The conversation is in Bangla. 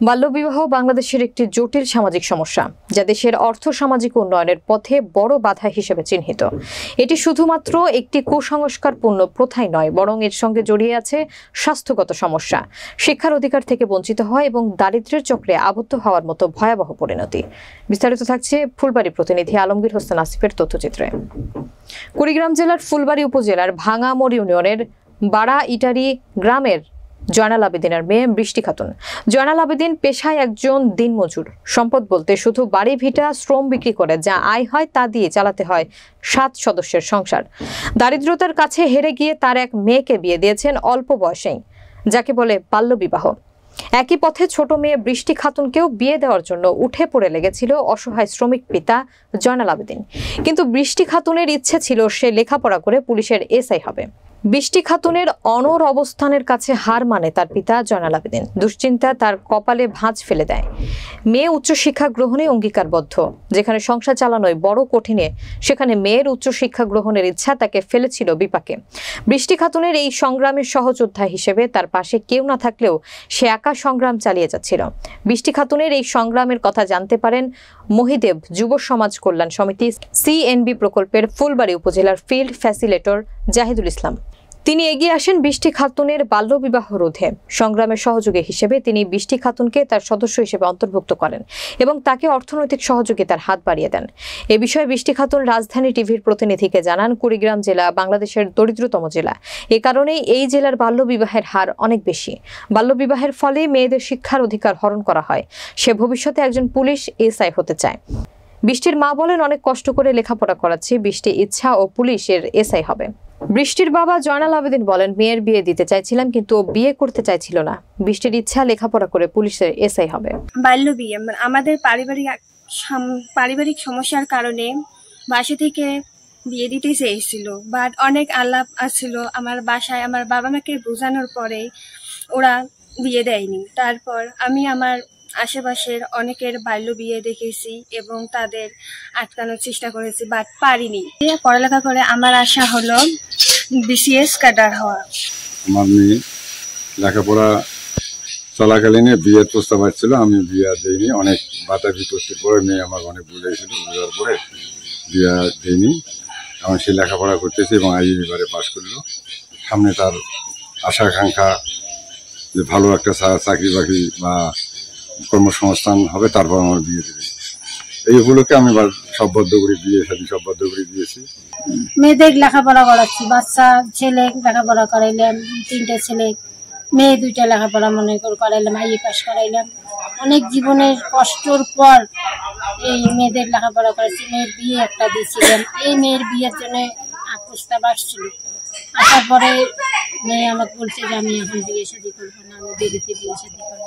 বাল্যবিবাহ বাংলাদেশের একটি জটিল সামাজিক সমস্যা যা দেশের অর্থ-সামাজিক উন্নয়নের পথে বড় বাধা হিসেবে চিহ্নিত। এটি শুধুমাত্র একটি কুসংস্কারপূর্ণ প্রথাই নয়, বরং এর সঙ্গে জড়িয়ে আছে স্বাস্থ্যগত সমস্যা, শিক্ষার অধিকার থেকে বঞ্চিত হওয়া এবং দারিদ্র্যের চক্রে আবদ্ধ হওয়ার মতো ভয়াবহ পরিণতি। বিস্তারিত থাকছে ফুলবাড়ী প্রতিনিধি আলমগীর হোসেন আসিফের তথ্যচিত্রে। কুড়িগ্রাম জেলার ফুলবাড়ী উপজেলার ভাঙামোড় ইউনিয়নের বাড়া ইটারি গ্রামের জয়নাল আবেদিনের মেয়ে বৃষ্টি খাতুন। জয়নাল আবেদিন পেশায় একজন দিনমজুর। সম্পদ বলতে শুধু বাড়ি ভিটা শ্রম বিক্রি করে যা আয় হয় তা দিয়ে চালাতে হয় 7 সদস্যের সংসার। দারিদ্রতার কাছে হেরে গিয়ে তার এক মেয়েকে বিয়ে দিয়েছেন অল্প বয়সেই, যাকে বলে বাল্যবিবাহ। একই পথে ছোট মেয়ে বৃষ্টি খাতুনকেও বিয়ে দেওয়ার জন্য উঠে পড়ে লেগেছিল অসহায় শ্রমিক পিতা জয়নাল আবেদিন। কিন্তু বৃষ্টি খাতুনের ইচ্ছে ছিল সে লেখাপড়া করে পুলিশের এসআই হবে। বৃষ্টি খাতুনের অনড় অবস্থানের কাছে হার মানে তার পিতা জয়নাল আবেদিন। দুশ্চিন্তা তার কপালে ভাঁজ ফেলে দেয়। মেয়ে উচ্চশিক্ষা গ্রহণে অঙ্গীকারবদ্ধ। যেখানে সংসার চালানোই বড় কঠিনে, সেখানে মেয়ের উচ্চশিক্ষা গ্রহণের ইচ্ছা তাকে ফেলেছিল বিপাকে। বৃষ্টি খাতুনের এই সংগ্রামের সহযোদ্ধা হিসেবে তার পাশে কেউ না থাকলেও সে একা সংগ্রাম চালিয়ে যাচ্ছিল। বৃষ্টি খাতুনের এই সংগ্রামের কথা জানতে পারেন মহিদেব যুব সমাজ কল্যাণ সমিতি সিএনবি প্রকল্পের ফুলবাড়ী উপজেলার ফিল্ড ফ্যাসিলেটর জাহিদুল ইসলাম। তিনি এগিয়ে আসেন বৃষ্টি খাতুনের বাল্যবিবাহ রোধে। সংগ্রামের সহযোগী হিসেবে তিনি বৃষ্টি খাতুনকে তার সদস্য হিসেবে অন্তর্ভুক্ত করেন এবং তাকে অর্থনৈতিক সহযোগিতার হাত বাড়িয়ে দেন। এ বিষয়ে বৃষ্টি খাতুন রাজধানী টিভির প্রতিনিধিকে জানান, কুড়িগ্রাম জেলা বাংলাদেশের দরিদ্রতম জেলা। এ কারণেই এই জেলার বাল্যবিবাহের হার অনেক বেশি। বাল্যবিবাহের ফলে মেয়েদের শিক্ষার অধিকার হরণ করা হয়। সে ভবিষ্যতে একজন পুলিশ এসআই হতে চায়। বৃষ্টির মা বলেন, অনেক কষ্ট করে লেখাপড়া করাচ্ছি, বৃষ্টি ইচ্ছা ও পুলিশের এসআই হবে। বৃষ্টির বাবা জয়নাল আবেদিন বলেন, মেয়ের বিয়ে দিতে চাইছিলাম কিন্তু ও বিয়ে করতে চাইছিল না। বৃষ্টির ইচ্ছা লেখাপড়া করে পুলিশের এসআই হবে। বাল্য বিয়ে আমাদের পারিবারিক সমস্যার কারণে বাসা থেকে বিয়ে দিতে চেয়েছিল, বাট অনেক আলাপ আসছিল আমার বাসায়। আমার বাবা মাকে বোঝানোর পরে ওরা বিয়ে দেয়নি। তারপর আমি আমার আশেপাশের অনেকের বাল্য বিয়ে দেখেছি এবং তাদের আটকানোর চেষ্টা করেছি, বাট পারিনি। পড়ালেখা করে আমার আশা হলো বিসিএস ক্যাডার হওয়া। আমার মেয়ে লেখাপড়া চলাকালীন বিয়ের প্রস্তাব আসছিল, আমি বিয়ে দিইনি। অনেক বাধা বিপত্তির পরে মেয়ে আমার অনেক বুঝাইছিল, বোঝার পরে বিয়ে দিইনি। এখন সে লেখাপড়া করতেছে এবং আইএবিবারে পাশ করলো। সামনে তার আশা আকাঙ্ক্ষা যে ভালো একটা চাকরি বাকরি বা কর্মসংস্থান হবে, তারপর আমার বিয়ে দেবে। এই উপলক্ষে আমি সব বদ্ধ করে বিয়ে সাথে সব বদ্ধ করে দিয়েছি। মেয়েদের লেখাপড়া করাচ্ছি, বাচ্চা ছেলে লেখাপড়া করাইলাম, 3টে ছেলে, মেয়ে 2টা লেখাপড়া মনে করে করাইলাম, আইএ পাস করাইলাম। অনেক জীবনের কষ্টর পর এই মেয়েদের লেখাপড়া করাচ্ছি। মেয়ের বিয়ে একটা দিয়েছিলাম। এই মেয়ের বিয়ের জন্য প্রস্তাব আসছিল, আসার পরে মেয়ে আমাকে বলছে যে আমি এখন বিয়ে শাদী করবো না, আমি দেরিতে বিয়ে শাদী করবো।